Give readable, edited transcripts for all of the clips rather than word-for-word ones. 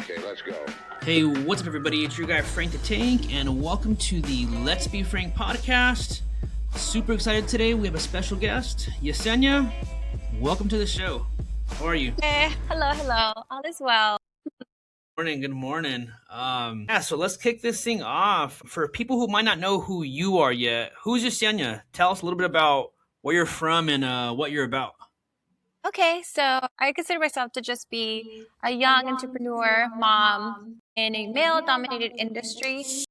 Okay, let's go. Hey, what's up, everybody? It's your guy, Frank the Tank, and welcome to the Let's Be Frank podcast. Super excited today. We have a special guest, Yesenia. Welcome to the show. How are you? Hey, hello. All is well. Good morning. So let's kick this thing off. For people who might not know who you are yet, who's Yesenia? Tell us a little bit about where you're from and what you're about. Okay, so I consider myself to just be a young entrepreneur, mom in a male-dominated industry. So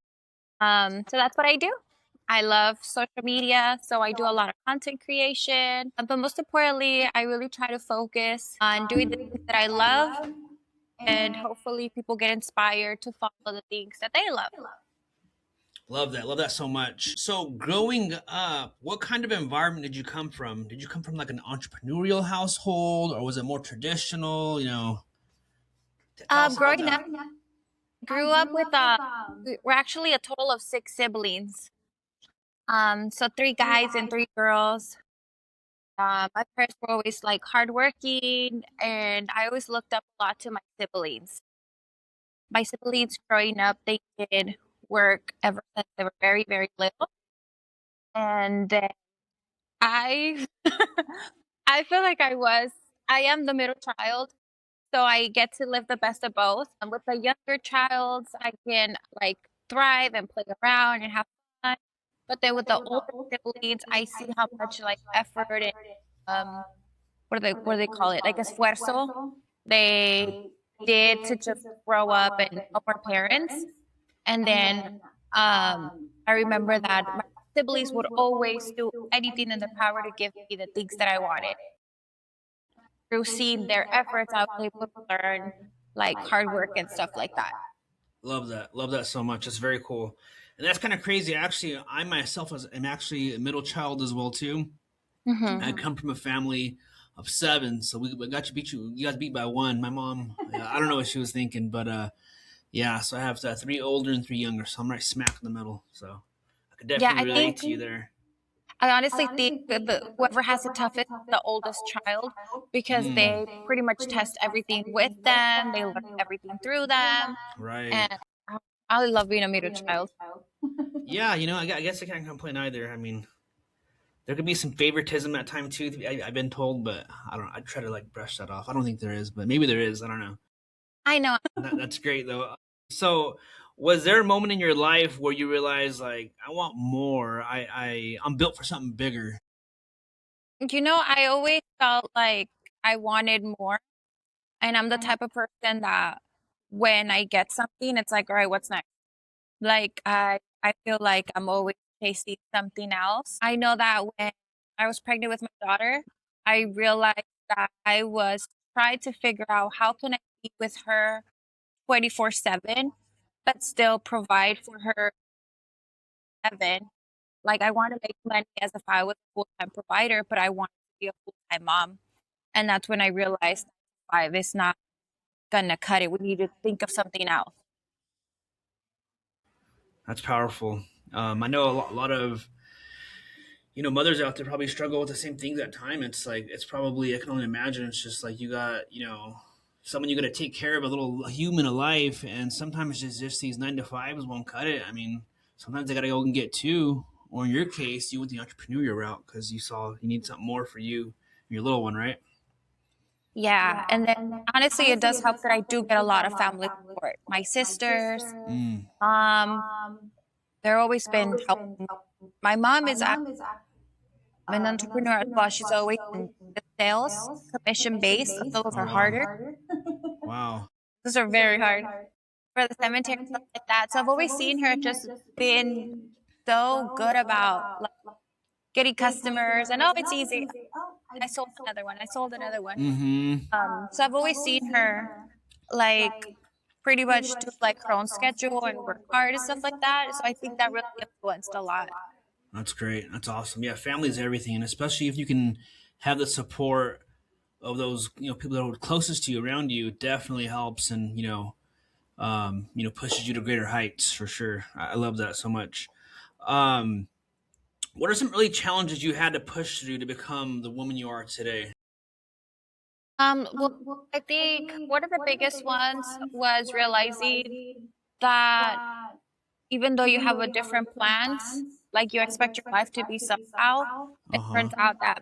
that's what I do. I love social media, so I do a lot of content creation. But most importantly, I really try to focus on doing the things that I love, and hopefully people get inspired to follow the things that they love. Love that so much. So growing up, what kind of environment did you come from? Did you come from like an entrepreneurial household, or was it more traditional? Tell us about Growing that. up, grew up with we're actually a total of 6 siblings. So 3 guys and 3 girls. My parents were always like hardworking, and I always looked up a lot to my siblings. My siblings growing up, they did work ever since they were very, very little, and then I, I feel like I am the middle child, so I get to live the best of both. And with the younger child, I can like thrive and play around and have fun. But then with the older siblings, I see how much like effort and um what do they call it? Like esfuerzo they did to just grow up and help our parents. And then I remember that my siblings would always do anything in their power to give me the things that I wanted. Through seeing their efforts, I was able to learn like hard work and stuff like that. Love that so much. That's very cool, and that's kind of crazy. Actually, I myself am actually a middle child as well too. I Mm-hmm. come from a family of 7, so we got you beat you. You guys beat by 1. My mom, I don't know what she was thinking, but yeah. So I have 3 older and 3 younger, so I'm right smack in the middle. So I could Yeah, definitely relate to you there. I honestly think that whoever has the toughest is the oldest child because they pretty much test everything with them. They learn everything through them, Right. and I love being a middle child. Yeah, I guess I can't complain either. I mean, there could be some favoritism at time too. I've been told, but I don't. I try to like brush that off. I don't think there is, but maybe there is. I don't know. I know. That's great though. So, was there a moment in your life where you realized like I want more? I'm built for something bigger. I always felt like I wanted more, and I'm the type of person that when I get something, it's like, all right, what's next? Like I feel like I'm always chasing something else. I know that when I was pregnant with my daughter, I realized that I was trying to figure out how can I be with her 24/7, but still provide for her 7. Like I want to make money as if I was a full-time provider, but I want to be a full-time mom. And that's when I realized 5 is not gonna cut it. We need to think of something else. That's powerful. I know a lot of mothers out there probably struggle with the same things at time. It's like it's probably I can only imagine. It's just like you got someone you got to take care of, a little human alive, and sometimes it's just these 9 to 5s won't cut it. I mean, sometimes they got to go and get 2, or in your case, you went the entrepreneurial route because you saw you need something more for you and your little one, right? Yeah, and then honestly, it does help that I do get a lot of family support. My sisters, Mm. um, they're always been helping. My mom is an entrepreneur as well. She's always in the sales, commission based. So those Oh are wow, harder. wow. Those are very hard for the cemetery and stuff like that. So I've always seen her just been so good about like getting customers and oh, it's easy. I sold another one. I sold another one. Mm-hmm. So I've always seen her like pretty much do like her own schedule and work hard and stuff like that. So I think that really influenced a lot. That's great. That's awesome. Yeah, family is everything, and especially if you can have the support of those people that are closest to you around you, it definitely helps and pushes you to greater heights for sure. I love that so much. Um, what are some early challenges you had to push through to become the woman you are today? Well, I think one of the biggest ones was realizing that even though you have a different plans, like you expect your life to be somehow, Uh it huh. turns out that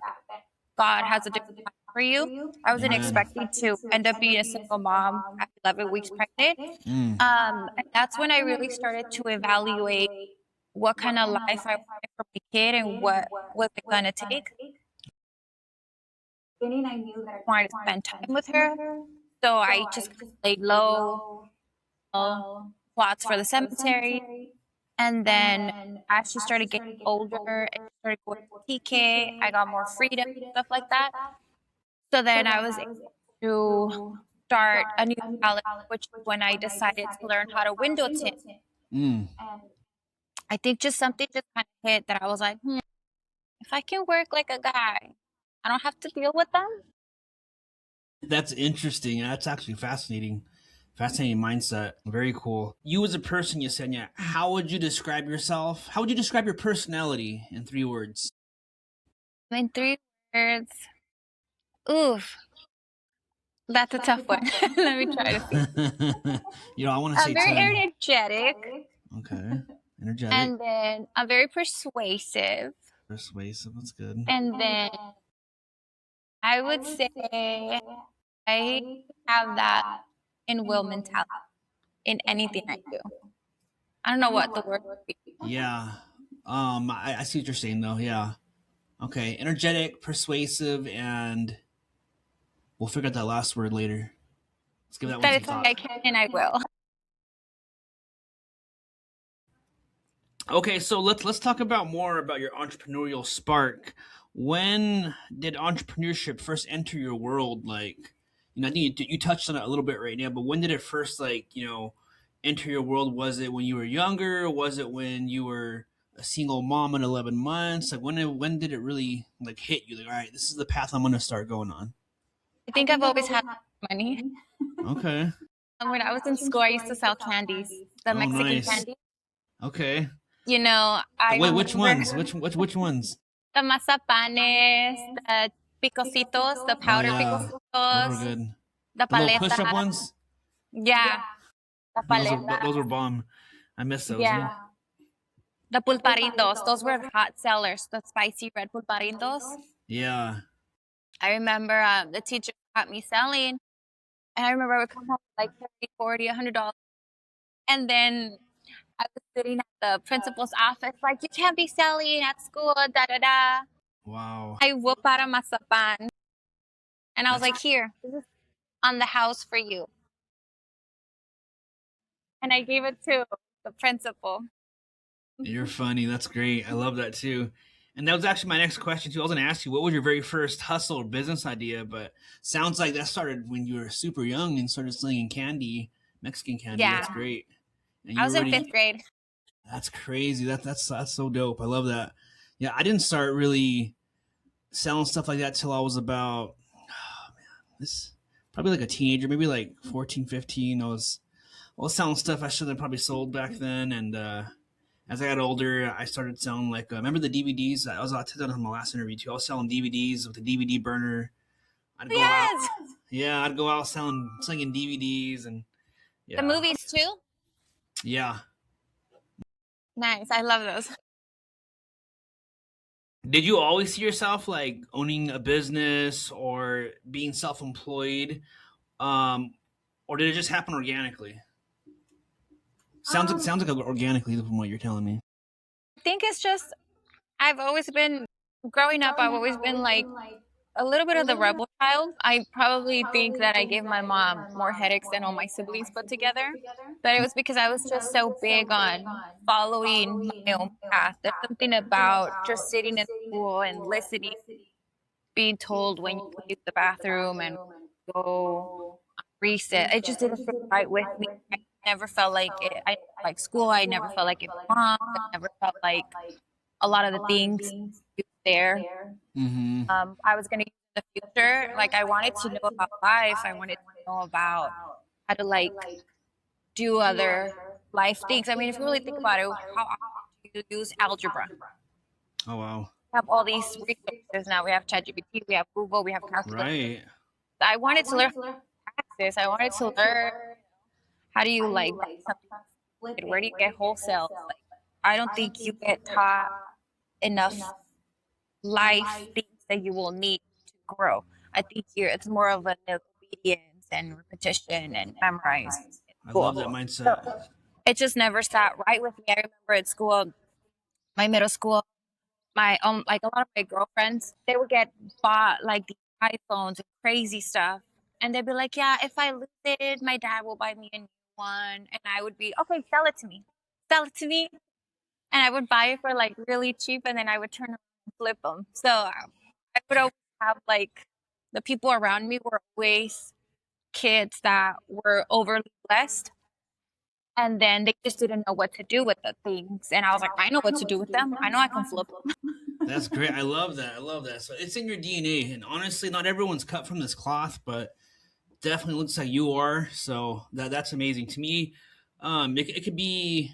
God has a different plan for you. I wasn't Amen. expecting to end up being a single mom at 11 weeks pregnant. Mm. And that's when I really started to evaluate what kind of life I wanted for my kid and what was it gonna take. I wanted to spend time with her, so I just kind of laid low, uh, plots for the cemetery, and then as she started getting older and started going to TK, I got more freedom, stuff like that. So then I was able to start a new challenge, which is when I decided to learn how to window tint. Mm. I think just something just kind of hit that I was like, if I can work like a guy, I don't have to deal with them. That's interesting. That's actually fascinating. Fascinating mindset. Very cool. You as a person, Yesenia, how would you describe yourself? How would you describe your personality in 3 words? In 3 words, oof, that's a tough one. Let me try to think. I want to I'm say very 10. energetic, Okay. Energetic. and then I'm very persuasive, Persuasive. That's good. and then I would say I have that in will mentality in anything I do. I don't know what the word would be. Yeah. I see what you're saying though. Yeah. Okay. Energetic, persuasive, and we'll figure out that last word later. Let's give that one That some it's thought. I can and I will. Okay, so let's talk about more about your entrepreneurial spark. When did entrepreneurship first enter your world? Like, I think you touched on it a little bit right now, but when did it first, like, enter your world? Was it when you were younger? Was it when you were a single mom in 11 months? Like, when did it really like hit you? Like, all right, this is the path I'm gonna start going on. I think I've always had money. Okay. When I was in school, I used to sell candies, the Oh, Mexican nice. candy. Okay. I Wait, which remember ones? Which ones? the mazapanes, the picositos, the Oh powder yeah, those were picositos, good. the The little push-up paletas. ones. Yeah, the Those were paletas. bomb. I miss those. Yeah, the pulparindos. Those were hot sellers, the spicy red pulparindos. Yeah. I remember the teacher got me selling, and I remember I would come home with like 30, 40, $100. And then I was sitting at the principal's office, like, you can't be selling at school, da da da. Wow. I whoop out a mazapan, and I was That's like, here, this is on the house for you. And I gave it to the principal. You're funny. That's great. I love that too. And that was actually my next question too. I was going to ask you what was your very first hustle or business idea, but sounds like that started when you were super young and started slinging candy, Mexican candy. That's Yeah, great. And I you was were in already fifth grade. That's crazy. That's so dope. I love that. Yeah, I didn't start really selling stuff like that till I was about this probably like a teenager, maybe like 14, 15. I was selling stuff I should have probably sold back then, and as I got older, I started selling like remember the DVDs. I did that on my last interview too. I was selling DVDs with a DVD burner. I'd go out, Yes, yeah, I'd go out selling slinging DVDs, and the yeah, movies too. yeah. Nice, I love those. Did you always see yourself like owning a business or being self-employed, um, or did it just happen organically? Sounds like organically from what you're telling me. I think it's just I've always been growing up. I've always been like a little bit of the rebel child. I probably think that I gave my mom more headaches than all my siblings put together. But it was because I was just so big on following my own path. There's something about just sitting in school and listening, being told when you can use the bathroom and go reset. It just didn't sit right with me. I never felt like it. I never like school. I never felt like it belonged. I never felt like a lot of the things there. Mm-hmm. I was going to use in the future. Like I wanted to know about life. I wanted to know about how to like do other life things. I mean, if you really think about it, how often do you use algebra? Oh wow. We have all these resources now. We have ChatGPT, we have Google, we have calculators. Right. I wanted to learn taxes. I wanted to learn how do you like buy something, where do you get wholesale? Like, I don't think you get taught enough life things that you will need to grow. I think it's more of an obedience and repetition and memorize in I love school. that So mindset. it just never sat right with me. I remember at school, my middle school, my like a lot of my girlfriends, they would get bought like these iPhones and crazy stuff. And they'd be like, yeah, if I lose it, my dad will buy me a new one. And I would be, okay, sell it to me. Sell it to me. And I would buy it for like really cheap and then I would turn around and flip them. So I would always have like the people around me were always kids that were overly blessed and then they just didn't know what to do with the things. And I was like, I know what to do with them. I know I can flip them. That's great. I love that. I love that. So it's in your DNA, and honestly, not everyone's cut from this cloth, but definitely looks like you are. So that's amazing to me. It could be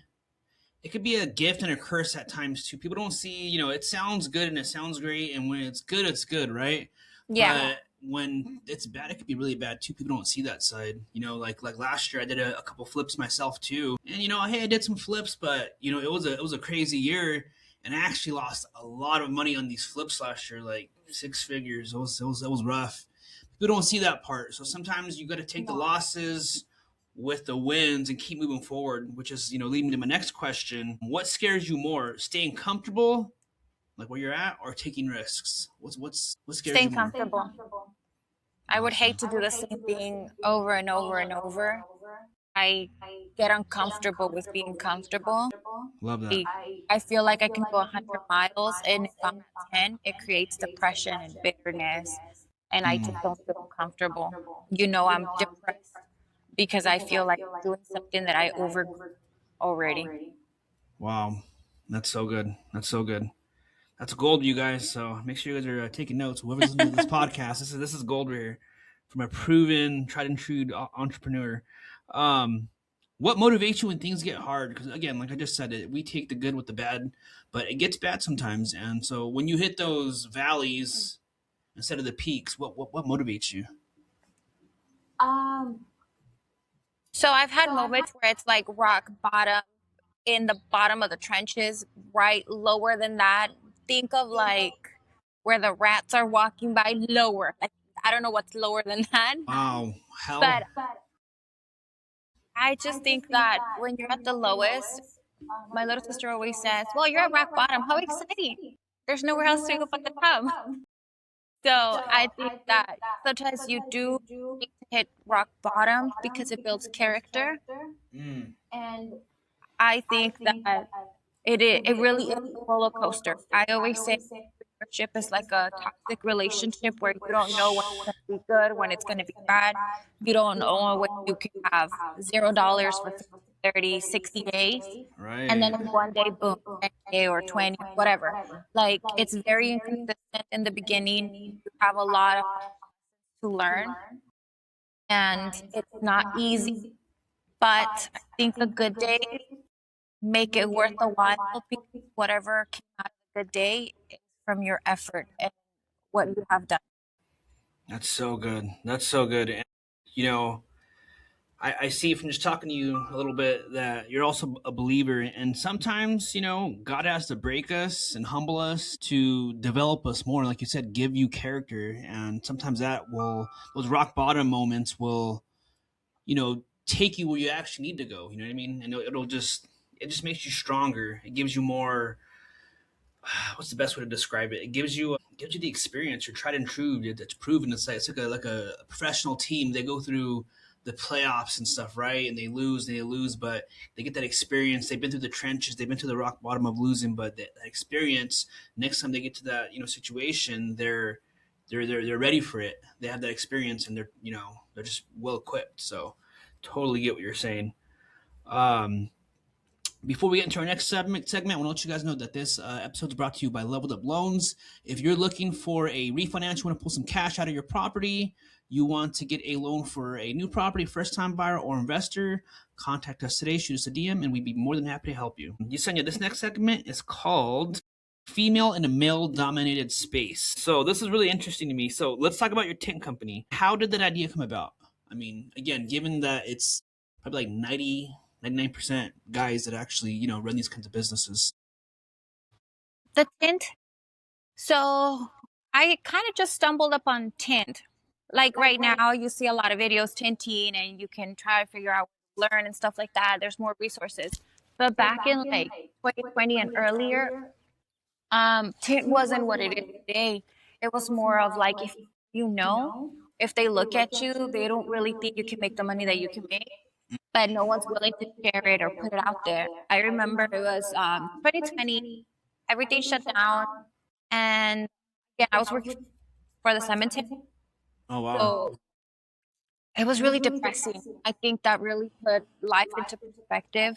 a gift and a curse at times too. People don't see, it sounds good and it sounds great, and when it's good, right? Yeah. But when it's bad, it could be really bad too. People don't see that side. Like last year, I did a couple flips myself too, and hey, I did some flips, but it was a crazy year, and I actually lost a lot of money on these flips last year, like six figures. It was rough. People don't see that part, so sometimes you got to take the losses with the wins and keep moving forward, which is, leading to my next question. What scares you more, staying comfortable, like where you're at, or taking risks? What scares Staying you more? comfortable. I would Awesome. hate to do the same thing over and over and over. I get uncomfortable with being comfortable. Love that. I feel like I can go 100 miles, and if I'm at 10, it creates depression and bitterness, and I just don't feel comfortable. I'm depressed because I feel like I'm doing something that I overgrew already. Wow. That's so good. That's so good. That's gold, you guys. So make sure you guys are taking notes. Whoever's listening to this podcast, this is gold right here from a proven, tried and true entrepreneur. Um, what motivates you when things get hard? Because again, like I just said, we take the good with the bad, but it gets bad sometimes. And so when you hit those valleys instead of the peaks, what motivates you? So I've had moments where it's like rock bottom, in the bottom of the trenches, right lower than that. Think of like where the rats are walking by, lower. Like I don't know what's lower than that, Wow, hell. but I just think that when you're at the lowest, my little sister always says, "Well, you're at rock bottom. How exciting! There's nowhere else to go but the top." So I think that sometimes you do need to hit rock bottom because it builds character. Mm, I think that it really is a roller coaster. I always say entrepreneurship is like a toxic relationship where you don't know when it's going to be good, when it's going to be bad. You don't know when you can have $0 for 30, 60 days. And right. then in one day, boom, 10K or 20, whatever. Like it's very inconsistent in the beginning. You have a lot of to learn and it's not easy. But I think a good day make it worth the while because whatever came out of a good day is from your effort and what you have done. That's so good. That's so good. And, you know, I see from just talking to you a little bit that you're also a believer. And sometimes, God has to break us and humble us to develop us more. Like you said, give you character. And sometimes those rock bottom moments will, take you where you actually need to go. You know what I mean? And it just makes you stronger. It gives you more. What's the best way to describe it? It gives you the experience. You're tried and true. It's proven. It's like a professional team. They go through the playoffs and stuff, right? And they lose, but they get that experience. They've been through the trenches. They've been to the rock bottom of losing, but that experience. Next time they get to that situation, they're ready for it. They have that experience, and they're just well equipped. So, totally get what you're saying. Um, Before we get into our next segment, I want to let you guys know that this episode is brought to you by Leveled Up Loans. If you're looking for a refinance, you want to pull some cash out of your property, you want to get a loan for a new property, first time buyer or investor, contact us today, shoot us a DM, and we'd be more than happy to help you. Yesenia, this next segment is called female in a male dominated space. So this is really interesting to me. So let's talk about your tint company. How did that idea come about? I mean, again, given that it's probably like 99% guys that actually, run these kinds of businesses. The tint. So I kind of just stumbled upon tint. Like right now, you see a lot of videos tinting, and you can try to figure out, learn and stuff like that. There's more resources. But back in like 2020 and earlier, tint wasn't what it is today. It was more of like, you know, if they look at you, they don't really think you can make the money that you can make, but no one's willing to share it or put it out there. I remember it was 2020, everything shut down, and yeah, I was working for the cemetery, Oh wow. so it was really depressing. I think that really put life into perspective.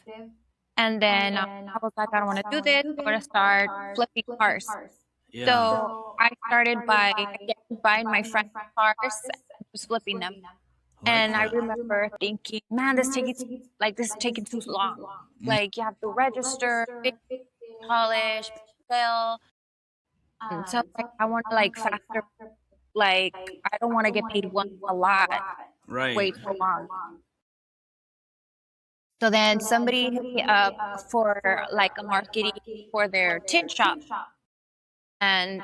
And then I was like, I don't want to do this. I want to start flipping cars. Yeah. So I started by again buying my friend's cars and just flipping them. I like And I that. remember thinking, man, this is taking too long. Mm, Like you have to register, fix, polish, sell. And so like I want to like faster. Like I don't want to get paid one a lot, right. wait so long. So then somebody hit me up for like a marketing for their tint shop, and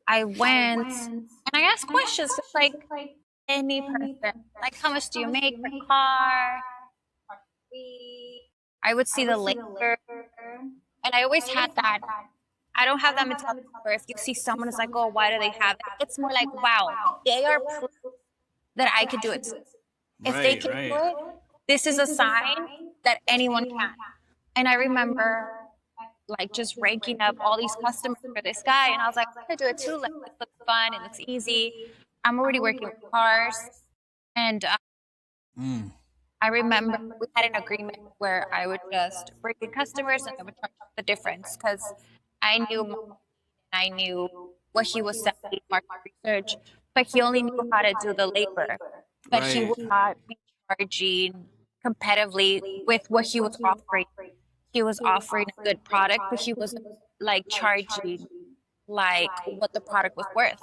I went and I asked questions just like any person, like how much do you make per car? I would see the labor, and I always had that. I don't have that mentality where if you see someone is like, oh, why do they have it? It's more like, wow, they are proof that I could do it. If they Right, can do right. it, this is a sign that anyone can. And I remember like just ranking up all these customers for this guy, and I was like, I'm gonna do it too. Like this looks fun, it looks easy. I'm already working with cars, and Mm, I remember we had an agreement where I would just bring in customers and I would charge the difference because I knew I knew what he was selling, market research, but he only knew how to do the labor. But he right. would not be charging competitively with what he was offering. He was offering a good product, but he wasn't like charging like what the product was worth.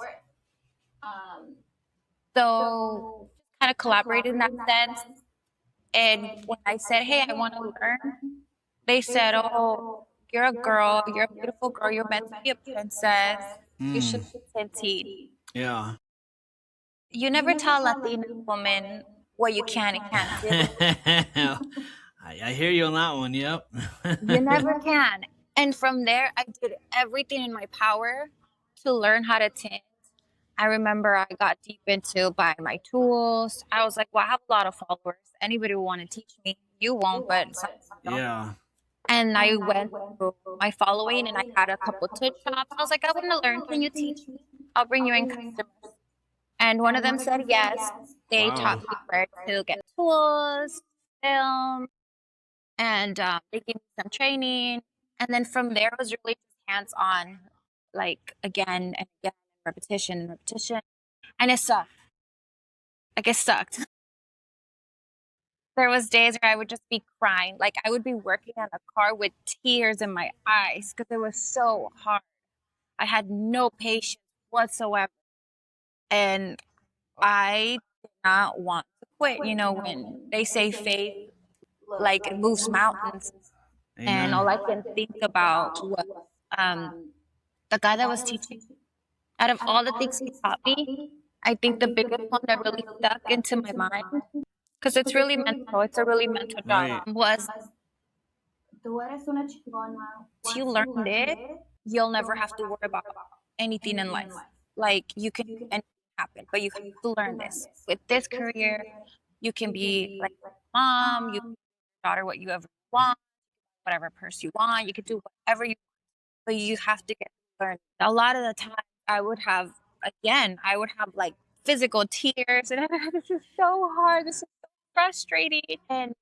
So kind of collaborated in that sense. And when I said, hey, I want to learn, they said, oh, you're a girl, you're a beautiful girl, you're meant to be a princess. You should Mm, be tinty. yeah. You never tell a Latina woman what you can and can't do. I hear you on that one. Yep. You never can. And from there, I did everything in my power to learn how to tint. I remember I got deep into buying my tools. I was like, well, I have a lot of followers. Anybody will want to teach me. You won't, but some don't. Yeah. And I went through my following and I had a couple tip shops. I was like, I want to learn. Can you teach me? I'll bring you in customers. And one of them said yes. They taught Wow. me where to get tools, film, and they gave me some training. And then from there, it was really just hands on, like again and again, repetition and repetition. And it sucked. Like it sucked. There was days where I would just be crying. Like I would be working on a car with tears in my eyes because it was so hard. I had no patience whatsoever. And I did not want to quit. You know, when they say faith, like it moves mountains. And Amen. all I can think about was um, the guy that was teaching. Out of all the things he taught me, I think the biggest one that really stuck into my mind, because it's really mental, it's a really mental job, Right. was once you learn this, you'll never have to worry about anything in life. Like you can anything happen, but you have to learn this. With this career, you can be like mom, you can be daughter what you ever want, whatever purse you want, you can do whatever you want, but you have to get learned. A lot of the time I would have I would have like physical tears and this is so hard, this is so frustrating. And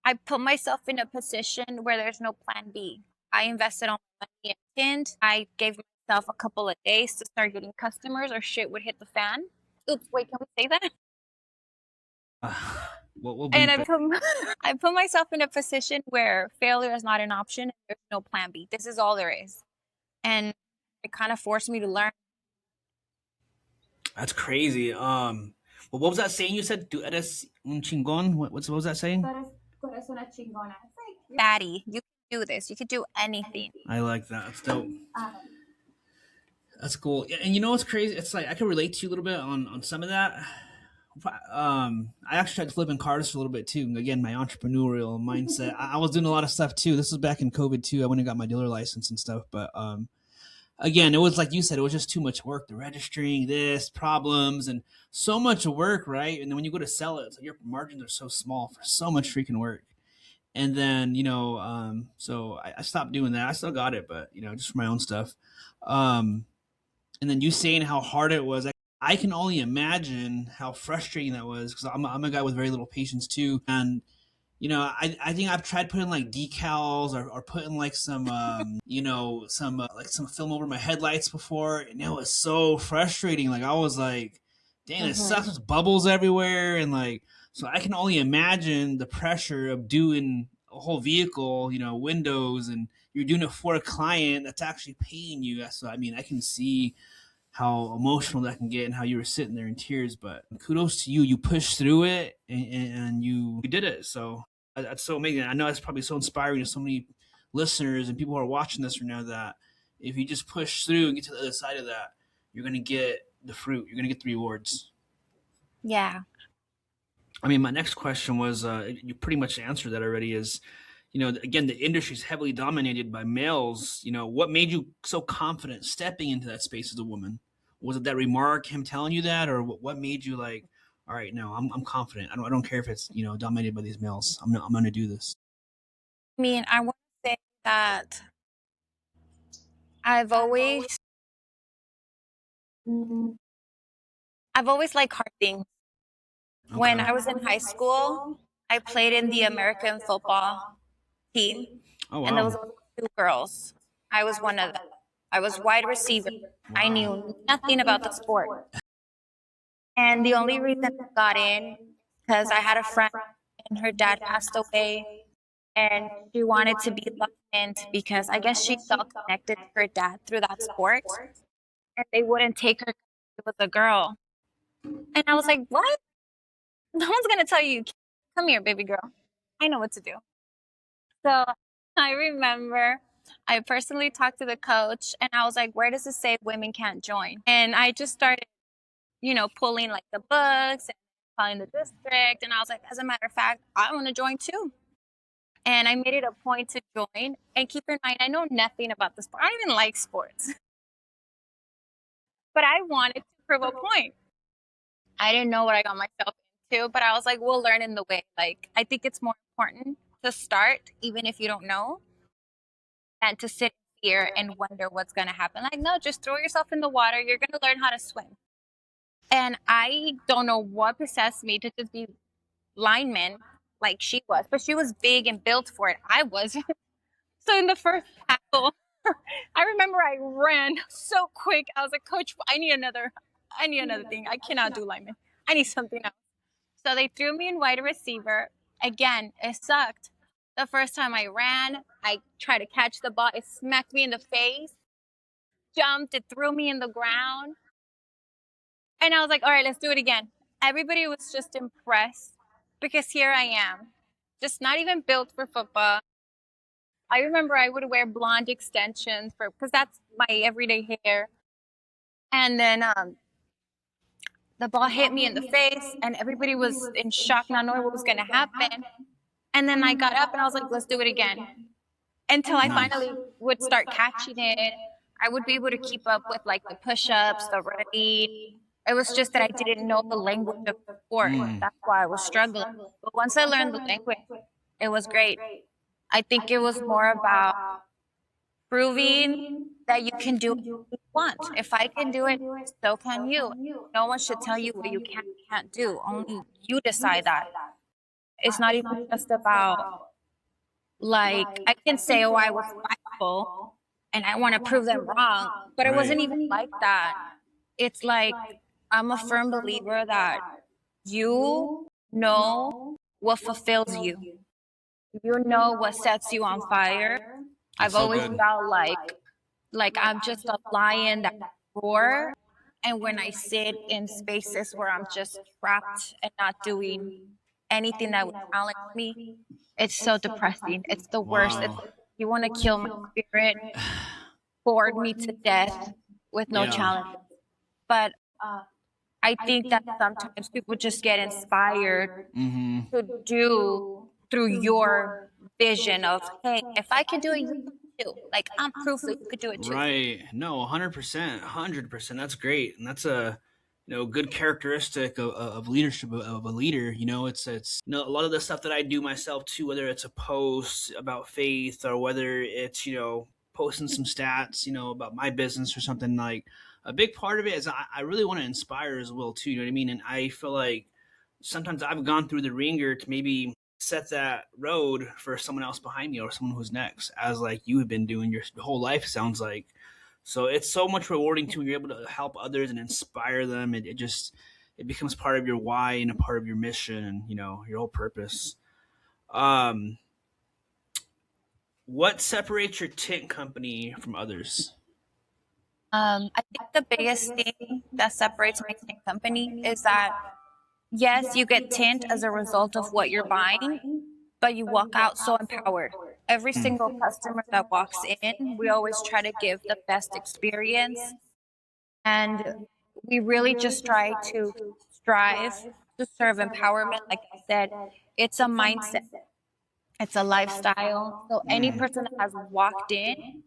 I put myself in a position where there's no plan B. I invested all my money in Tint. I gave myself a couple of days to start getting customers or shit would hit the fan. Oops, wait, can we say that? Uh, we'll And bleep it. I put myself in a position where failure is not an option. There's no plan B. This is all there is. and it kind of forced me to learn. That's crazy. Well, what was that saying you said? Tu eres un chingón. What was that saying? Daddy, you can do this. You could do anything. I like that. That's dope. That's cool. Yeah, and you know what's crazy? It's like I can relate to you a little bit on some of that. I actually tried to flip in cars for a little bit too. Again, my entrepreneurial mindset. I was doing a lot of stuff too. This was back in COVID too. I went and got my dealer license and stuff. But again, it was like you said, it was just too much work. The registering, this problems, and so much work, right? And then when you go to sell it, it's like your margins are so small for so much freaking work. And then so I stopped doing that. I still got it, but just for my own stuff. Um, and then you saying how hard it was, I can only imagine how frustrating that was because I'm a guy with very little patience too. And I think I've tried putting like decals or putting like some like some film over my headlights before, and it was so frustrating. Like I was like, dang, it Hmm. sucks. There's bubbles everywhere, and like so I can only imagine the pressure of doing a whole vehicle, windows, and you're doing it for a client that's actually paying you. So I mean, I can see how emotional that can get and how you were sitting there in tears. But kudos to you. You pushed through it and you did it. So that's so amazing. I know that's probably so inspiring to so many listeners and people who are watching this right now that if you just push through and get to the other side of that, you're going to get the fruit. You're going to get the rewards. Yeah. I mean, my next question was you pretty much answered that already is, again, the industry is heavily dominated by males. What made you so confident stepping into that space as a woman? Was it that remark, him telling you that, or what made you like, all right, no, I'm confident. I don't care if it's, dominated by these males. I'm going to do this. I mean, I want to say that I've always, I've always liked hard things. When Okay. I was in high school, I played in the American football team, Oh, and there wow. was only two girls. I was one of them. I was wide receiver. I Wow. knew nothing about the sport. And the only reason I got in because I had a friend and her dad passed away, and she wanted to be lineman because I guess she felt connected to her dad through that sport, and they wouldn't take her 'cause she was a girl. And I was like, "What? No one's gonna tell you. Come here, baby girl. I know what to do." So I remember I personally talked to the coach, and I was like, "Where does it say women can't join?" And I just started, pulling like the books and calling the district. And I was like, as a matter of fact, I want to join too. And I made it a point to join. And keep in mind, I know nothing about the sport. I don't even like sports, but I wanted to prove a point. I didn't know what I got myself into, but I was like, we'll learn in the way. Like, I think it's more important to start, even if you don't know, than to sit here and wonder what's going to happen. Like, no, just throw yourself in the water. You're going to learn how to swim. And I don't know what possessed me to just be lineman like she was, but she was big and built for it. I wasn't. So in the first tackle, I remember I ran so quick. I was like, Coach, I need another thing. I cannot do lineman. I need something else. So they threw me in wide receiver. Again, it sucked. The first time I ran, I tried to catch the ball. It smacked me in the face, jumped, it threw me in the ground. And I was like, all right, let's do it again. Everybody was just impressed because here I am, just not even built for football. I remember I would wear blonde extensions for because that's my everyday hair. And then the ball hit me in the face, and everybody was in shock, not knowing what was going to happen. And then I got up and I was like, let's do it again. Until I Nice. finally would start catching it. I would be able to keep up with like the push ups, the running. It was just that I didn't know the language of the sport. Mm. That's why I was struggling. But once I learned the language, it was great. I think it was more about proving that you can do what you want. If I can do it, so can you. No one should tell you what you can and can't do. Only you decide that. It's not even just about like I can say, oh, I was spiteful and I want to prove them wrong, but it Right. wasn't even like that. It's like I'm a firm believer that you know what fulfills you. You know what sets you on fire. That's I've so always good. felt like Like I'm just a lion that roar. And when I sit in spaces where I'm just trapped and not doing anything that would challenge me, it's so depressing. It's the worst. It's Wow. like you want to kill my spirit, bored me to death with no Yeah. challenge. But I think that sometimes people just get inspired Mm-hmm. to do through your vision of, hey, if I can do it, you can too. Like I'm proof that you could do it too. Right. No, 100%. 100%. That's great. And that's a good characteristic of leadership of a leader. It's a lot of the stuff that I do myself too, whether it's a post about faith or whether it's, posting some stats, about my business or something. Like a big part of it is I really want to inspire as well too. You know what I mean? And I feel like sometimes I've gone through the ringer to maybe set that road for someone else behind me or someone who's next, as like you have been doing your whole life, sounds like. So it's so much rewarding too when you're able to help others and inspire them. It becomes part of your why and a part of your mission and your whole purpose. um what separates your tint company from others? I think the biggest thing that separates my tint company is that yes, you get tint as a result of what you're buying, but you walk out so empowered. Every single customer that walks in, we always try to give the best experience. And we really just try to strive to serve empowerment. Like I said, it's a mindset, it's a lifestyle. So any person that has walked in,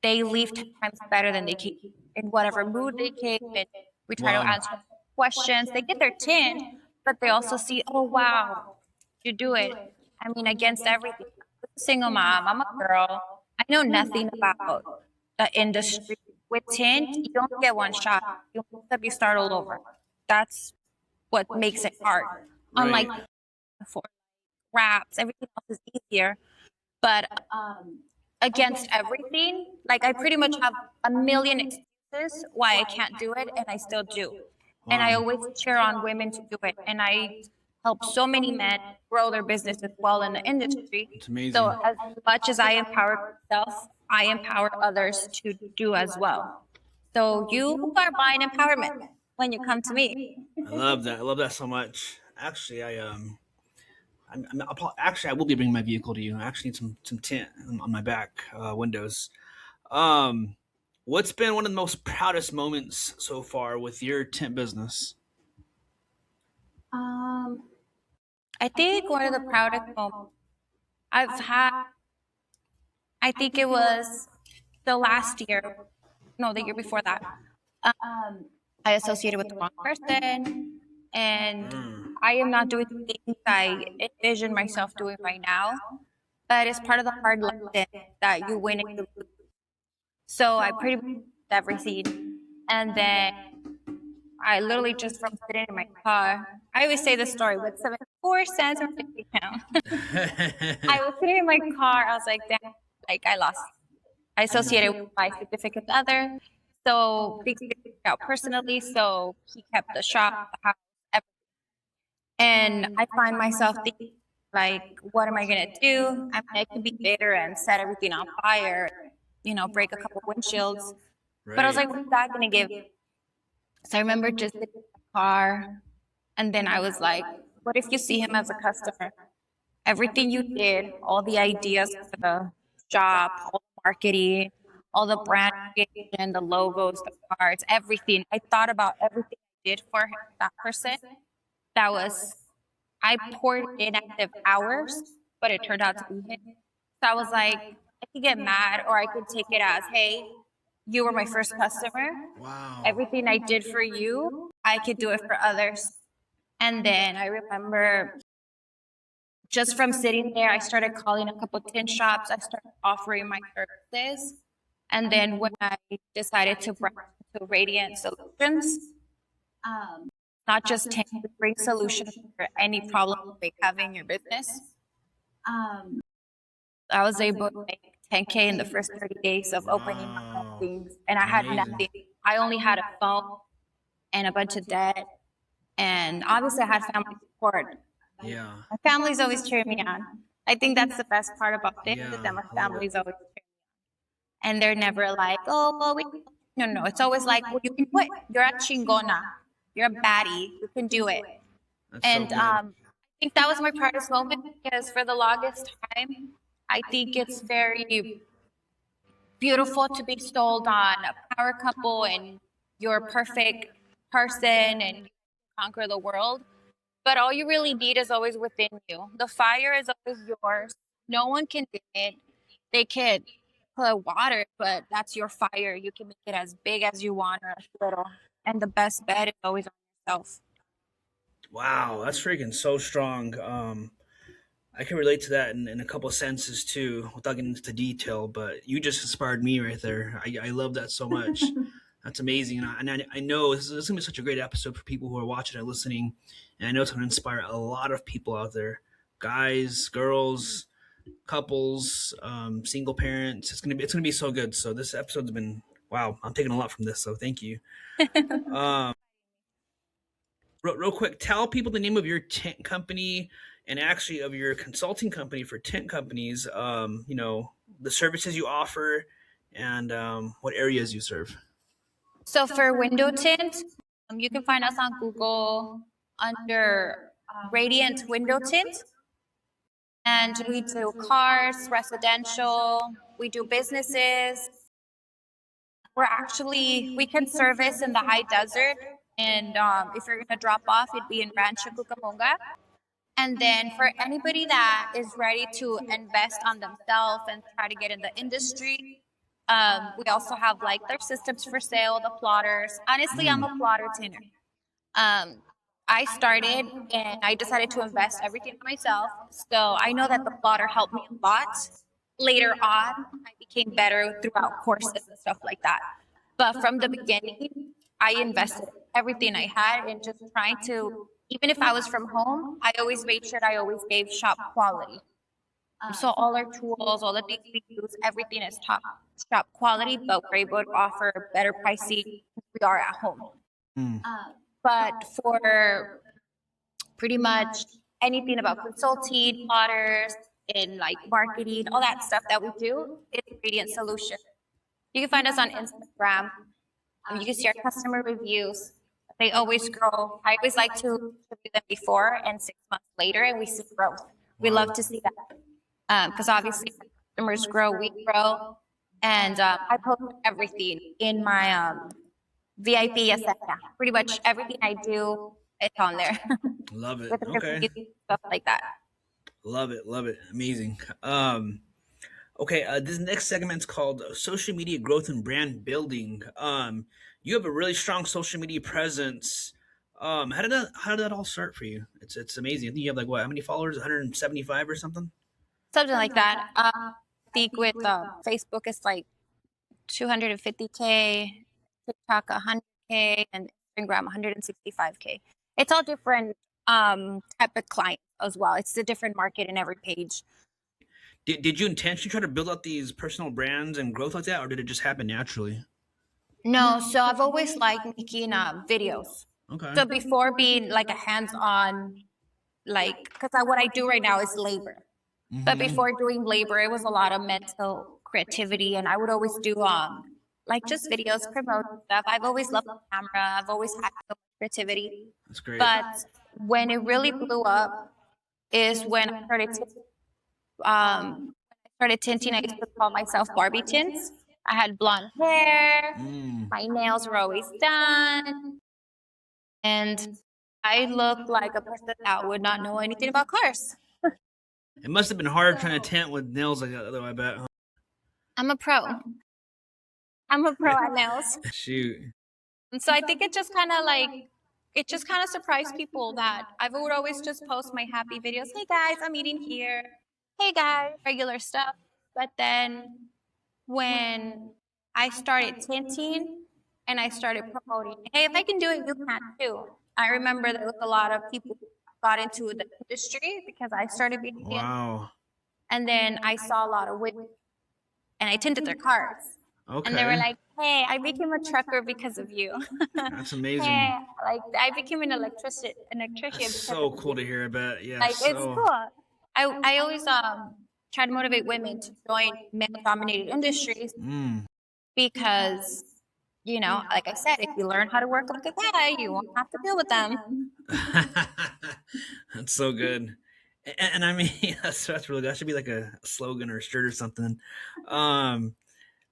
they leave 10 times better than they came in whatever mood they came in. We try to Wow. answer questions. They get their tint, but they also see, oh, wow, you do it. I mean, against everything. I'm a single mom, I'm a girl. I know nothing about the industry. With tint, you only get one shot. You mess up, you start all over. That's what makes it hard. Right. Unlike for wraps, everything else is easier. But against everything, like I pretty much have a million excuses why I can't do it, and I still do. And I Wow. always cheer on women to do it. And I help so many men grow their business as well in the industry. It's amazing. So as much as I empower myself, I empower others to do as well. So you are buying empowerment when you come to me. I love that. I love that so much. Actually, actually I will be bringing my vehicle to you. I actually need some tint on my back windows. Um, what's been one of the most proudest moments so far with your tint business? I think one of the proudest moments I've had, I think it was the last year, no, the year before that. Um, I associated with the wrong person, and Mm, I am not doing the things I envision myself doing right now. But it's part of the hard lesson that you win and you lose. So I pretty much did everything, and then I literally just from sitting in my car. I always say this story with 74 cents or 50 pounds. I was sitting in my car. I was like, damn, like I lost. I associated with my significant other. So things didn't work out personally. So he kept the shop, the house, everything. And I find myself thinking, like, what am I gonna do? I mean, I could be bitter and set everything on fire, break a couple windshields. But I was right. like, what's that gonna give? So I remember just sitting in the car, and then I was like, what if you see him as a customer? Everything you did, all the ideas for the shop, all the marketing, all the brand creation, the logos, the cards, everything. I thought about everything I did for that person. That was, I poured in active hours, but it turned out to be him. So I was like, I could get mad or I could take it as, hey, you were my first customer. Wow. Everything I did for you, I could do it for others. And then I remember just from sitting there, I started calling a couple tin shops. I started offering my services. And then when I decided to branch into Radiant Solutions, not just tin, we bring solutions for any problem you may have in your business. I was able to make 10K in the first 30 days of opening my own Wow. things. And I had Amazing. nothing. I only had a phone and a bunch of debt. And obviously, I had family support. Yeah. My family's always cheering me on. I think that's the best part about this is Yeah. that my I love it. family's always cheering. And they're never like, oh, well, we, no, no, no. It's always like, well, you can do it. You're a chingona. You're a baddie. You can do it. That's so And good. I think that was my proudest moment because for the longest time, I think it's very beautiful to be sold on a power couple and you're a perfect person and you conquer the world. But all you really need is always within you. The fire is always yours. No one can dim it. They could put water, but that's your fire. You can make it as big as you want or as little. And the best bet is always on yourself. Wow, that's freaking so strong. I can relate to that in a couple of senses too, without getting into detail. But you just inspired me right there. I love that so much. That's amazing, and I know this is gonna be such a great episode for people who are watching and listening, and I know it's gonna inspire a lot of people out there, guys, girls, couples, single parents. It's gonna be so good. So this episode's been wow. I'm taking a lot from this, so thank you. Um, real quick, tell people the name of your tent company and actually of your consulting company for tent companies. The services you offer and what areas you serve. So for window tint, you can find us on Google under Radiant Window Tint. And we do cars, residential, we do businesses. We can service in the high desert. And if you're going to drop off, it'd be in Rancho Cucamonga. And then for anybody that is ready to invest on themselves and try to get in the industry, we also have like their systems for sale, the plotters. Honestly, I'm a plotter tinner. Um, I started and I decided to invest everything in myself. So I know that the plotter helped me a lot. Later on, I became better throughout courses and stuff like that. But from the beginning, I invested everything I had in just trying to, even if I was from home, I always made sure I always gave shop quality. So all our tools, all the things we use, everything is top shop quality, but we're able to offer better pricing because we are at home. Mm. But for pretty much anything about consulting, plotters, and like marketing, all that stuff that we do, it's Radiant Solution. You can find us on Instagram. You can see our customer reviews. They always grow. I always like to review them before and 6 months later, and we see growth. We Wow. love to see that because obviously customers grow, we grow, and I post everything in my VIP Yesenia. Pretty much everything I do, it's on there Love it. with Okay. reviews, stuff like that. Love it. Love it. Amazing. Okay. This next segment's called social media growth and brand building. You have a really strong social media presence. How did that all start for you? It's amazing. I think you have like what? How many followers? 175 or something? Something like that. I think with Facebook, it's like 250K, TikTok 100K, and Instagram 165K. It's all different type of clients as well. It's a different market in every page. Did you intentionally try to build out these personal brands and growth like that, or did it just happen naturally? No, so I've always liked making videos. Okay. So before being like a hands-on, like, because what I do right now is labor. But Hmm. before doing labor, it was a lot of mental creativity, and I would always do like just videos, promote stuff. I've always loved the camera. I've always had so much creativity. That's great. But when it really blew up is when I started tinting. I used to call myself Barbie tints. I had blonde hair. Mm. My nails were always done, and I looked like a person that would not know anything about cars. It must have been hard trying to tent with nails like that, though. I bet. Huh? I'm a pro. I'm a pro at nails. Shoot. And so I think it just kind of surprised people that I would always just post my happy videos. Hey guys, I'm eating here. Hey guys, regular stuff. But then when I started tinting and I started promoting, hey, if I can do it, you can too. I remember there was a lot of people who got into the industry because I started being a Wow. and then I saw a lot of women and I tinted their cars. And they were Okay. like, hey, I became a trucker because of you. That's amazing. Hey, like I became an electrician That's because so of cool you. to hear. I bet. Yeah. Like it's So. cool. I always try to motivate women to join male-dominated industries Mm. because, like I said, if you learn how to work like a guy, you won't have to deal with them. That's so good. And I mean, that's really good. That should be like a slogan or a shirt or something. Um,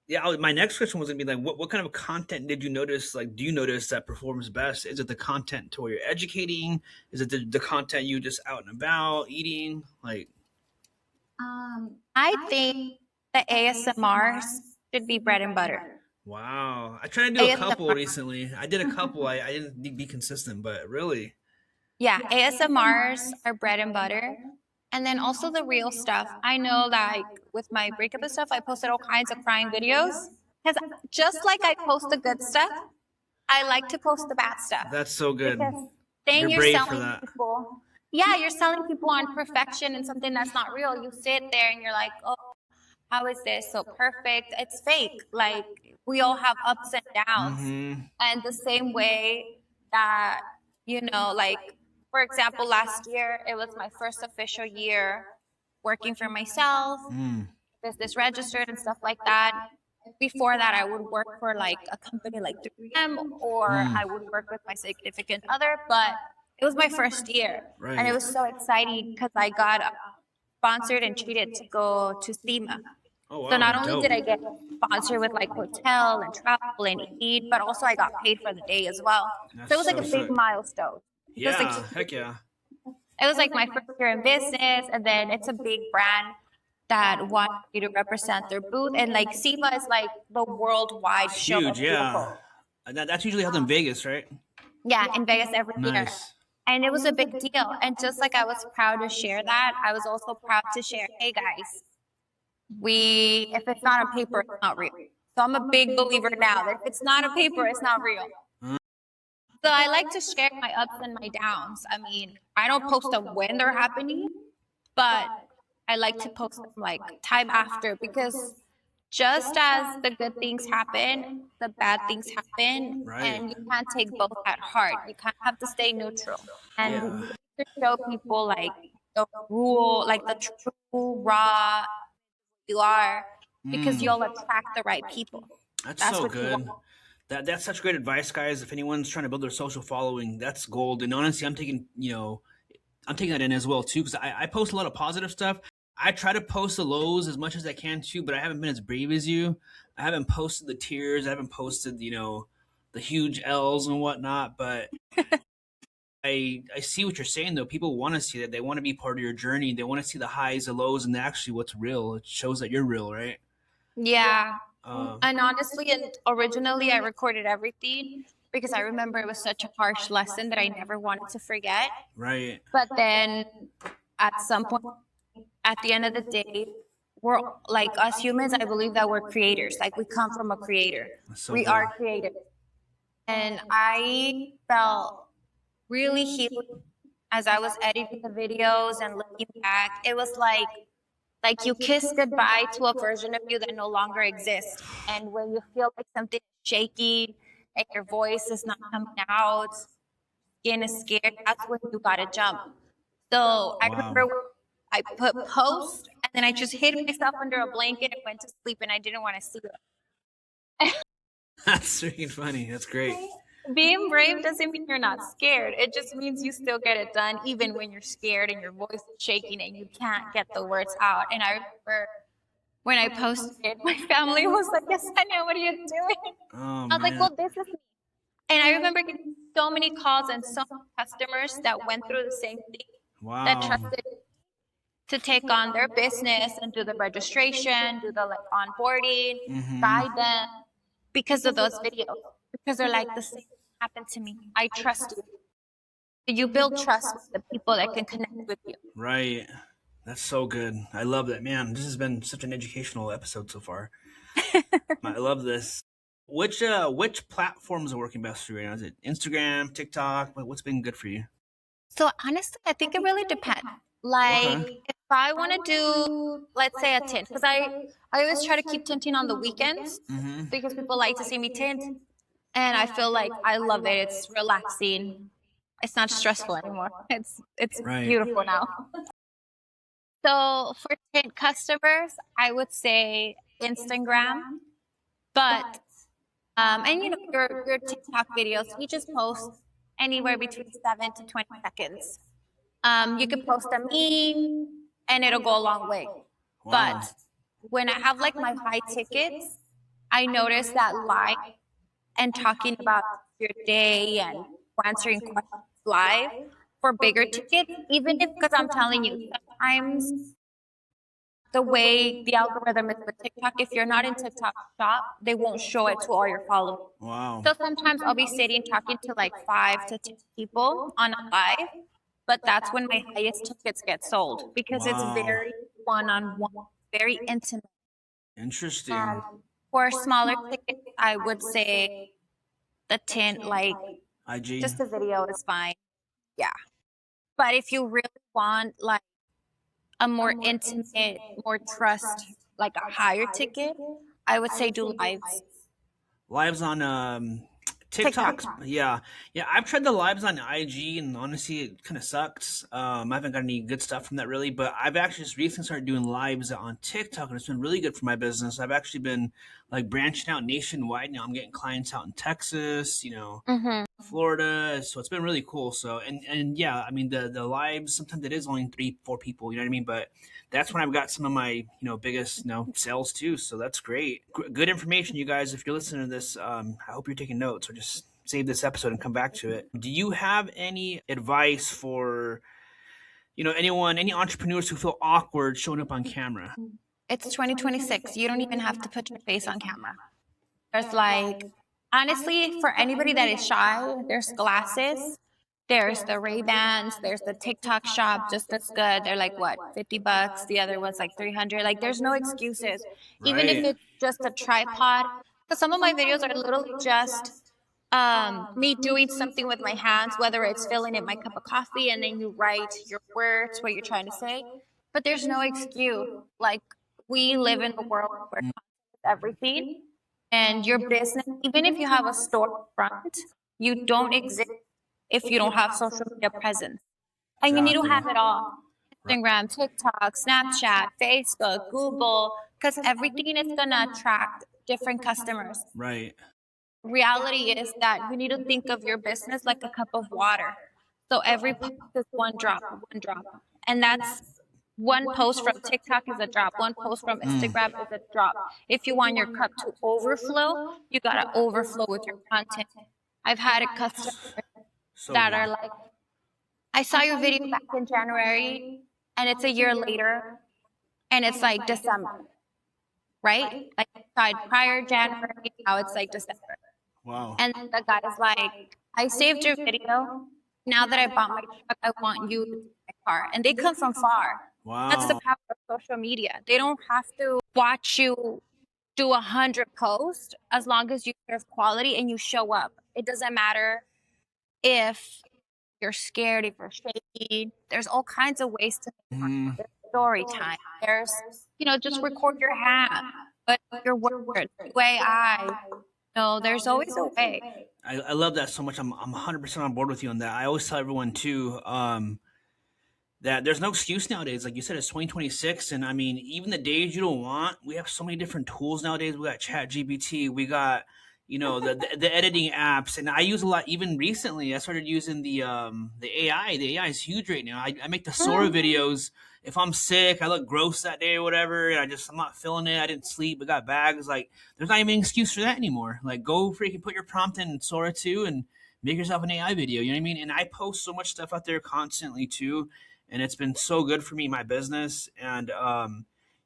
yeah, my next question was gonna be like, what kind of content did you notice? Like, do you notice that performs best? Is it the content to where you're educating? Is it the content you just out and about eating? Like, I think the ASMRs should be bread and butter. wow, I tried to do a couple ASMR, recently. I did a couple. I didn't be consistent, but really, yeah, ASMRs are bread and butter. And then also the real stuff. I know, like with my breakup and stuff, I posted all kinds of crying videos. Because just like I post the good stuff, I like to post the bad stuff. that's so good. Because then You're you're brave for selling that. people, yeah, you're selling people on perfection and something that's not real. You sit there and you're like, oh, how is this so perfect? It's fake. Like we all have ups and downs. Mm-hmm. And the same way that, like for example, last year it was my first official year working for myself, Mm. business registered and stuff like that. Before that, I would work for like a company like 3M, or Mm. I would work with my significant other. But it was my first year, and it Right. was so exciting because I got sponsored and treated to go to SEMA. Oh So wow, not only dope. did I get sponsored with like hotel and travel and eat, but also I got paid for the day as well. So That's it was like so a big sick. milestone. It was like Yeah, heck yeah. it was like my first year in business, and then it's a big brand that wanted me to represent their booth. And like SEMA is like the worldwide It's show of huge, yeah. vehicles. That's usually held in Vegas, right? Yeah, in Vegas every year. Nice. And it was a big deal. And just like I was proud to share that, I was also proud to share, hey guys, if it's not on paper, it's not real. So I'm a big believer now that if it's not on paper, it's not real. Uh, So I like to share my ups and my downs. I mean, I don't post them when they're happening, but I like to post them like time after, because just as the good things happen, the bad things happen, right. and you can't take both at heart. You kind of have to stay neutral, and you Yeah. need to show people like the like the true raw you are, because Mm. you'll attract the right people. That's That's so what you want. good. That's such great advice, guys. If anyone's trying to build their social following, that's gold. And honestly, I'm taking that in as well too, because I post a lot of positive stuff. I try to post the lows as much as I can too, but I haven't been as brave as you. I haven't posted the tears. I haven't posted, the huge L's and whatnot. But I see what you're saying though. People want to see that. They want to be part of your journey. They want to see the highs, the lows, and actually what's real. It shows that you're real, right? Yeah. Um, And honestly, and originally I recorded everything because I remember it was such a harsh lesson that I never wanted to forget. right. But then at some point, at the end of the day, we're like, us humans, I believe that we're creators. Like we come from a creator. That's so We good. are creative. And I felt really healed as I was editing the videos and looking back. It was like you kiss goodbye to a version of you that no longer exists. And when you feel like something is shaking and your voice is not coming out, skin is scared, that's when you gotta jump. So I Wow. remember I put post, and then I just hid myself under a blanket and went to sleep, and I didn't want to see it. That's freaking funny. That's great. Being brave doesn't mean you're not scared. It just means you still get it done, even when you're scared and your voice is shaking and you can't get the words out. And I remember when I posted it, my family was like, Yesenia, what are you doing? Oh I was like, man. well, this is me. And I remember getting so many calls and so many customers that went through the same thing, that Wow. trusted to take on their business and do the registration, do the like onboarding, Mm-hmm. guide them because of those videos. Because they're like, the same happened to me. I trust you. So you build trust with the people that can connect with you. Right. That's so good. I love that, man. This has been such an educational episode so far. I love this. Which platforms are working best for you right now? Is it Instagram, TikTok? What's been good for you? So honestly, I think it really depends. Like Okay. if I want to do, let's say a tint, because I always try to keep tinting on the weekends Mm-hmm. because people like to see me tint, and I feel like I love it. It's relaxing. It's not stressful anymore. It's Right. beautiful now. So for tint customers, I would say Instagram, but and your TikTok videos, you just post anywhere between 7 to 20 seconds. You could post a meme and it'll go a long way. Wow. But when I have like my high tickets, I notice that live and talking about your day and answering questions live for bigger tickets, even if, because I'm telling you, sometimes the way the algorithm is with TikTok, if you're not in TikTok shop, they won't show it to all your followers. Wow. So sometimes I'll be sitting talking to like 5 to 10 people on a live, but that's when my highest tickets get sold because it's Wow. very one on one, very intimate. Interesting. And for smaller tickets, I would say the tint, like IG. just a video is fine. Yeah. But if you really want like a more intimate, more trust, like a higher ticket, I would say do lives. Lives on TikTok. TikToks. Yeah, yeah. I've tried the lives on IG, and honestly, it kind of sucks. I haven't got any good stuff from that really, but I've actually just recently started doing lives on TikTok, and it's been really good for my business. I've actually been like branching out nationwide now. I'm getting clients out in Texas, Mm-hmm. Florida. So it's been really cool. So and yeah, I mean the lives sometimes it is only 3 4 people. You know what I mean? But that's when I've got some of my biggest sales too. So that's great. Good information, you guys. If you're listening to this, I hope you're taking notes or just save this episode and come back to it. Do you have any advice for anyone, any entrepreneurs who feel awkward showing up on camera? It's 2026. You don't even have to put your face on camera. There's like, honestly, for anybody that is shy, there's glasses. There's the Ray-Bans, there's the TikTok shop, just as good. They're like what, $50? The other one's like 300. Like there's no excuses. Even if Right. it's just a tripod, because some of my videos are literally just me doing something with my hands, whether it's filling in my cup of coffee and then you write your words, what you're trying to say. But there's no excuse. Like we live in a world where content is everything, and your business, even if you have a storefront, you don't exist if you don't have social media presence. And you need to Exactly. have it all. Right. Instagram, TikTok, Snapchat, Facebook, Google, because everything is going to attract different customers. Right. Reality is that you need to think of your business like a cup of water. So every post is one drop, one drop. And that's one post from TikTok is a drop, one post from Mm. Instagram is a drop. If you want your cup to overflow, you got to overflow with your content. I've had a customer So that good. are like, I saw your video back in January and it's a year later and it's like December, right? Like I tried prior January, now it's like December. Wow. And the guy's like, I saved your video. Now that I bought my truck, I want you to take my car. And they come from far. That's the Wow. power of social media. They don't have to watch you do 100 posts as long as you serve quality and you show up. It doesn't matter if you're scared, if you're shaky. There's all kinds of ways to make content. Mm. There's story time. There's, just record your hand, but your words, QAI. No, there's always a way. I love that so much. I'm 100% on board with you on that. I always tell everyone too that there's no excuse nowadays. Like you said, it's 2026, and I mean, even the days you don't want, we have so many different tools nowadays. We got Chat GPT, we got the editing apps, and I use a lot. Even recently, I started using the AI. The AI is huge right now. I make the Sora Mm. videos. If I'm sick, I look gross that day or whatever, and I'm not feeling it. I didn't sleep. I got bags. Like there's not even an excuse for that anymore. Like go freaking put your prompt in Sora 2 and make yourself an AI video. You know what I mean? And I post so much stuff out there constantly too, and it's been so good for me, my business, and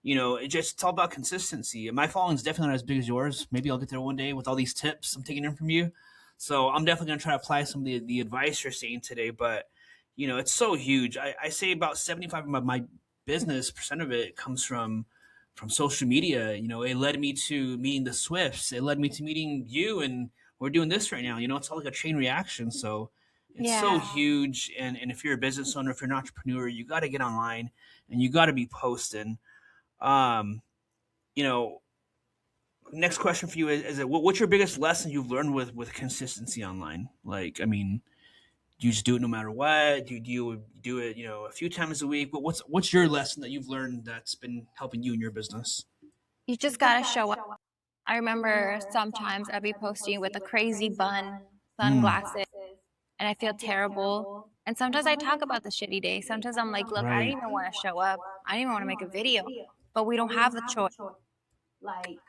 it's all about consistency. My following's definitely not as big as yours. Maybe I'll get there one day with all these tips I'm taking in from you. So I'm definitely gonna try to apply some of the advice you're saying today. But it's so huge. I say about 75 of my business percent of it comes from social media. It led me to meeting the Swifts. It led me to meeting you, and we're doing this right now. It's all like a chain reaction. So it's so Yeah. huge. And if you're a business owner, if you're an entrepreneur, you got to get online and you got to be posting. Um, you know, Next question for you is what's your biggest lesson you've learned with consistency online? Like, I mean, Do you just do it no matter what? Do you do it, a few times a week? But what's your lesson that you've learned that's been helping you in your business? You just gotta show up. I remember sometimes I'd be posting with a crazy bun, Mm. sunglasses, and I feel terrible. And sometimes I talk about the shitty day. Sometimes I'm like, look, I don't Right. even want to show up. I don't even want to make a video. But we don't have the choice.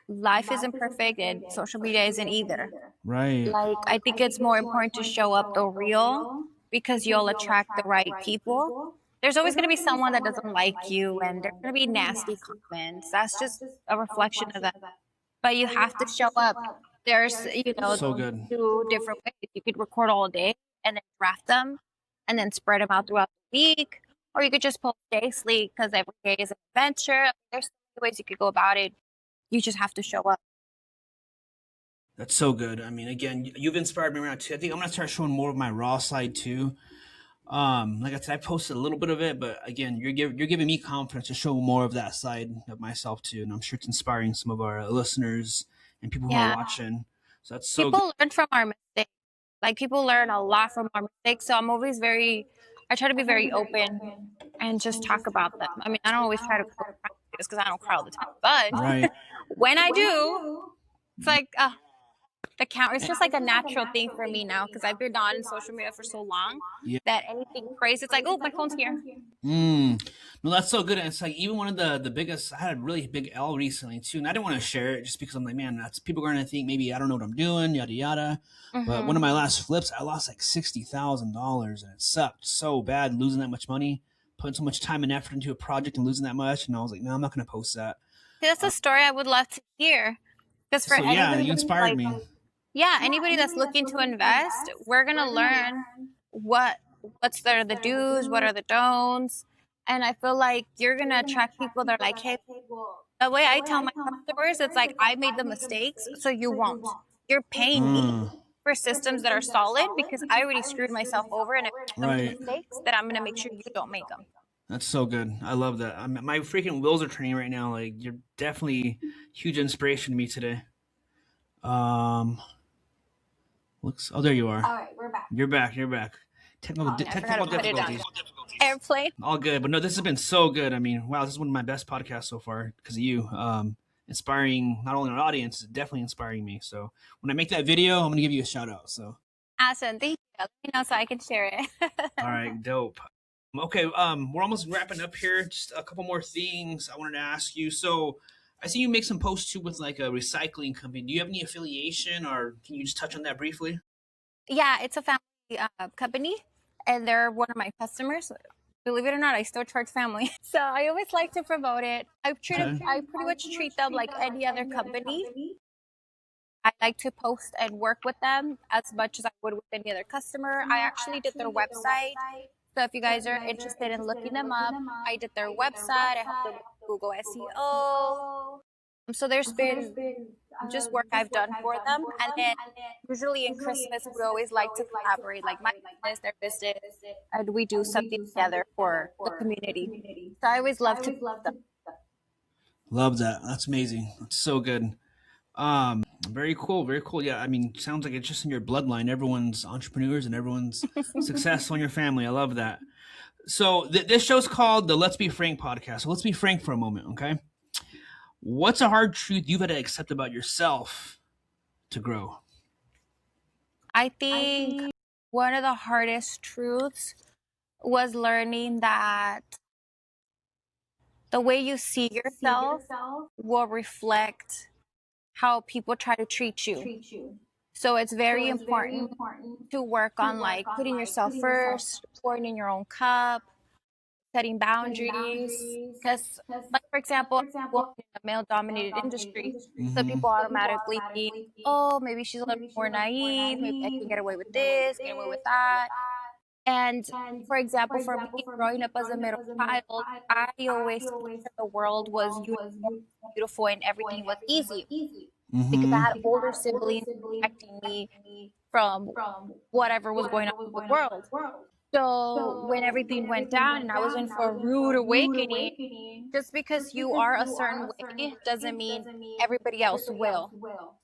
Life isn't perfect and social media isn't either. Right. Like, I think it's more important to show up the real because you'll attract the right people. There's always going to be someone that doesn't like you, and there's going to be nasty comments. That's just a reflection of that. But you have to show up. There's, So good. two different ways. You could record all day and then draft them and then spread them out throughout the week. Or you could just post daily because every day is an adventure. There's so many ways you could go about it. You just have to show up. That's so good. I mean, again, you've inspired me around too. I think I'm gonna start showing more of my raw side too. Like I said, I posted a little bit of it, but again, you're giving me confidence to show more of that side of myself too, and I'm sure it's inspiring some of our listeners and people who are Yeah. watching. So that's so good. People learn from our mistakes. Like people learn a lot from our mistakes. So I try to be very open and just talk about them. I mean, I don't always try to cry because I don't cry all the time. But Right. when I do, it's like, the count. It's just like a natural thing for me now because I've been on social media for so long Yeah. that anything crazy, it's like, oh, my phone's here. Mm. No, that's so good. And it's like even one of the biggest. I had a really big L recently too, and I didn't want to share it just because I'm like, man, that's people are going to think maybe I don't know what I'm doing, yada yada. But one of Mm-hmm. my last flips, I lost like $60,000, and it sucked so bad losing that much money, putting so much time and effort into a project and losing that much. And I was like, no, I'm not going to post that. That's a story I would love to hear because for So yeah, anybody you that's inspired like, me. yeah, anybody that's looking to invest, we're gonna learn what what's the do's, what are the don'ts, and I feel like you're gonna attract people that are like, hey, the way I tell my customers, it's like I made the mistakes, so you won't. You're paying me Mm, for systems that are solid because I already screwed myself over and I made so many right. mistakes that I'm gonna make sure you don't make them. That's so good. I love that. My freaking wheels are turning right now. Like you're definitely huge inspiration to me today. Um, looks. Oh, there you are. You're back. You're back. I forgot Technical to put it on difficulties. airplane. All good, but no, this has been so good. I mean, wow, this is one of my best podcasts so far because of you. Inspiring not only our audience, it's definitely inspiring me. So when I make that video, I'm gonna give you a shout out. So Awesome, thank you. Let me know so I can share it. all right, dope. Okay, we're almost wrapping up here. Just a couple more things I wanted to ask you. So I see you make some posts too with like a recycling company. Do you have any affiliation, or can you just touch on that briefly? Yeah, it's a family company, and they're one of my customers. Believe it or not, I still charge family. So I always like to promote it. Okay. I pretty much treat them like any other company. I like to post and work with them as much as I would with any other customer. I actually did their website. So if you guys are interested in looking them up, I did their website. I helped them with Google SEO. So there's been just work I've done for them. And then usually in Christmas, we always like to collaborate, like my business, their business, and we do something together for the community. So I always love to post them. Love that. That's amazing. That's so good. Very cool. Very cool. Yeah, I mean, sounds like it's just in your bloodline. Everyone's entrepreneurs and everyone's successful in your family. I love that. So this show's called the Let's Be Frank podcast. So let's be frank for a moment, okay? What's a hard truth you've had to accept about yourself to grow? I think one of the hardest truths was learning that the way you see yourself will reflect how people try to treat you. So it's very important to work on like putting yourself first, pouring in your own cup, setting boundaries. Because, like for example, I'm a woman in a male-dominated industry, so Mm-hmm. people automatically think, oh, maybe she's a little more naive. Maybe I can get away with this, get away with that. And for example, for me, growing up as a middle child, I always pictured the world was uniform, beautiful, and everything was easy because I Mm-hmm. had older siblings protecting me from whatever was going on in the world. So when everything went down and I was in for a rude awakening, just because you are a certain way doesn't mean everybody else will.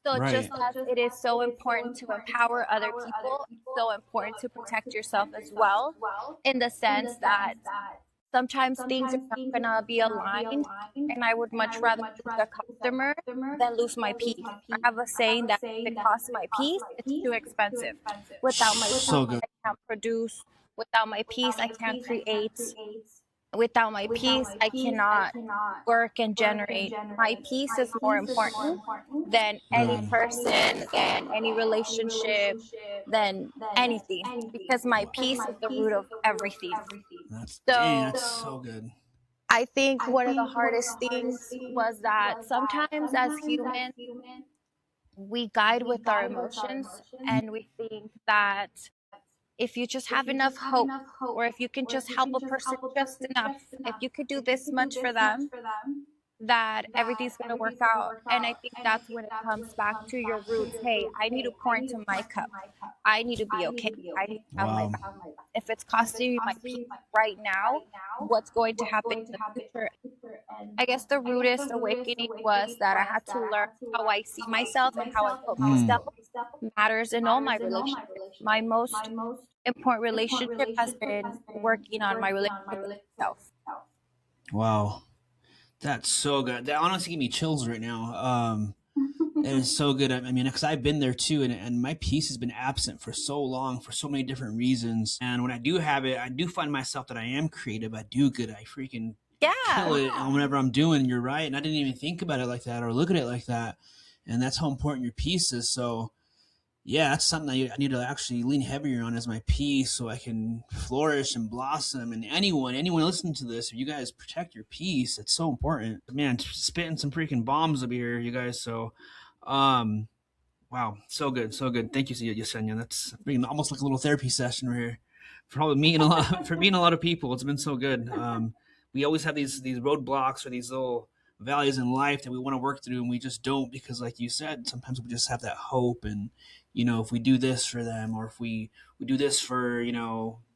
So just Right. as it is so important to empower other people, it's so important to protect yourself as well, in the sense that sometimes things are not gonna be aligned, and I would much rather lose a customer than lose my peace. I have a saying that if it costs my peace, it's too expensive. Without my peace, So good. I can't produce. Without my peace, I can't create. Without my peace, I cannot work and generate. My peace is more important than any Good. person, than any relationship, than anything, because my peace is the root of everything. That's dang. So That's so good. I think one of the hardest things was that sometimes as humans, we guide with our emotions and we think that if you just have enough hope, or if you can just help a person just enough, if you could do this much for them, that everything's going to work out. And I think that's when it comes back to your roots. Hey, I need to pour into my cup. I need to be okay. I need to have my Wow. back. If it's costing you my peace right now, what's going to happen in the future? I guess the rudest awakening was that I had to learn how I see myself and how I put Mm. myself matters in all my relationships. My most important relationship has been working on my relationship with myself. Wow. That's so good. That honestly give me chills right now. It is so good. I mean, because I've been there too, and my peace has been absent for so long for so many different reasons. And when I do have it, I do find myself that I am creative. I do good. I freaking kill Yeah. it on whatever I'm doing. You're right, and I didn't even think about it like that or look at it like that. And that's how important your peace is. So yeah, that's something I need to actually lean heavier on as my peace, so I can flourish and blossom. And anyone listening to this, if you guys protect your peace, it's so important. Man, spitting some freaking bombs up here, you guys. So, um, wow, so good, so good. Thank you, Yesenia. That's being almost like a little therapy session right here. For probably meeting a lot for meeting a lot of people. It's been so good. We always have these roadblocks or these little values in life that we want to work through, and we just don't because, like you said, sometimes we just have that hope, and if we do this for them, or if we do this for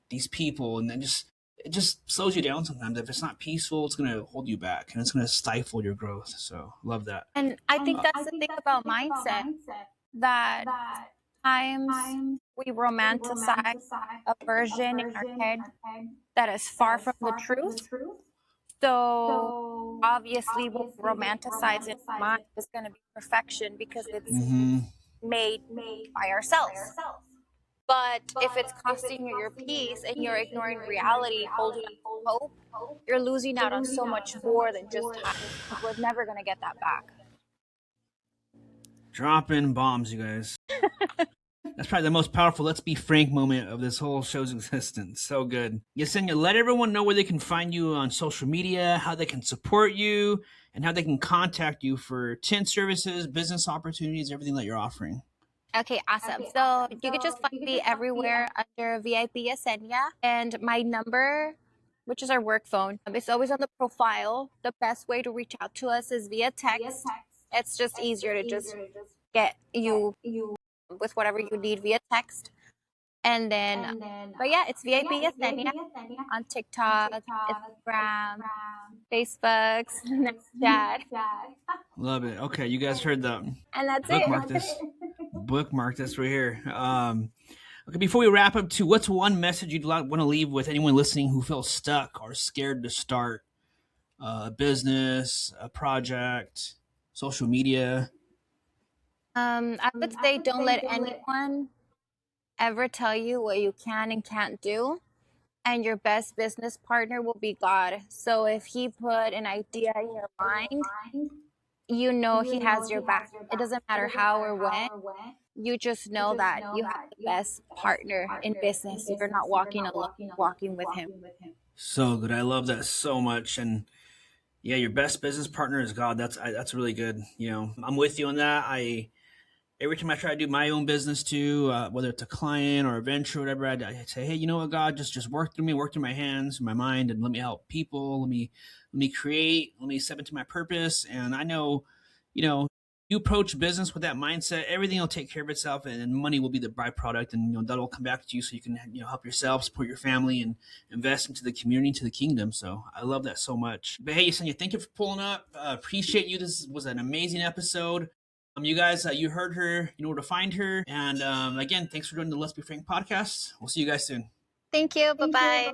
these people, and then it just slows you down sometimes. If it's not peaceful, it's gonna hold you back, and it's gonna stifle your growth. So love that. And I think that's the thing about mindset, that times we romanticize a version in our head that is far from the truth. So obviously, what we romanticize in our mind is going to be perfection because it's Mm-hmm. made by ourselves. But if it's costing you your peace and you're ignoring reality, holding on to hope, you're losing out on so much more than just time. We're never going to get that back. Dropping bombs, you guys. That's probably the most powerful let's be frank moment of this whole show's existence. So good. Yesenia, let everyone know where they can find you on social media, how they can support you, and how they can contact you for tint services, business opportunities, everything that you're offering. Okay, awesome. So you can just find me everywhere under VIP Yesenia. And my number, which is our work phone, it's always on the profile. The best way to reach out to us is via text. It's just easier to just get you with whatever you need via text. And then, but yeah, it's VIP Yesenia on TikTok, Instagram, Facebook, Snapchat. Love it. Okay, you guys heard that. And that's it. Bookmark this. Bookmark this right here. Okay, before we wrap up, too, what's one message you'd want to leave with anyone listening who feels stuck or scared to start a business, a project, social media? I would say don't let anyone ever tell you what you can and can't do. And your best business partner will be God. So if He put an idea in your mind, you know He has your back. It doesn't matter how or when. You just know that you have the best partner in business. You're not walking alone, walking with Him. So good. I love that so much. And yeah, your best business partner is God. That's really good. I'm with you on that. I Every time I try to do my own business too, whether it's a client or a venture or whatever, I say, hey, you know what, God, just work through me, work through my hands, my mind, and let me help people. Let me create. Let me step into my purpose. And I know, you approach business with that mindset, everything will take care of itself, and money will be the byproduct, and that'll come back to you, so you can help yourself, support your family, and invest into the community, to the kingdom. So I love that so much. But hey, Yesenia, thank you for pulling up. Appreciate you. This was an amazing episode. You guys, you heard her. You know where to find her. And again, thanks for doing the Let's Be Frank podcast. We'll see you guys soon. Thank you. Bye bye.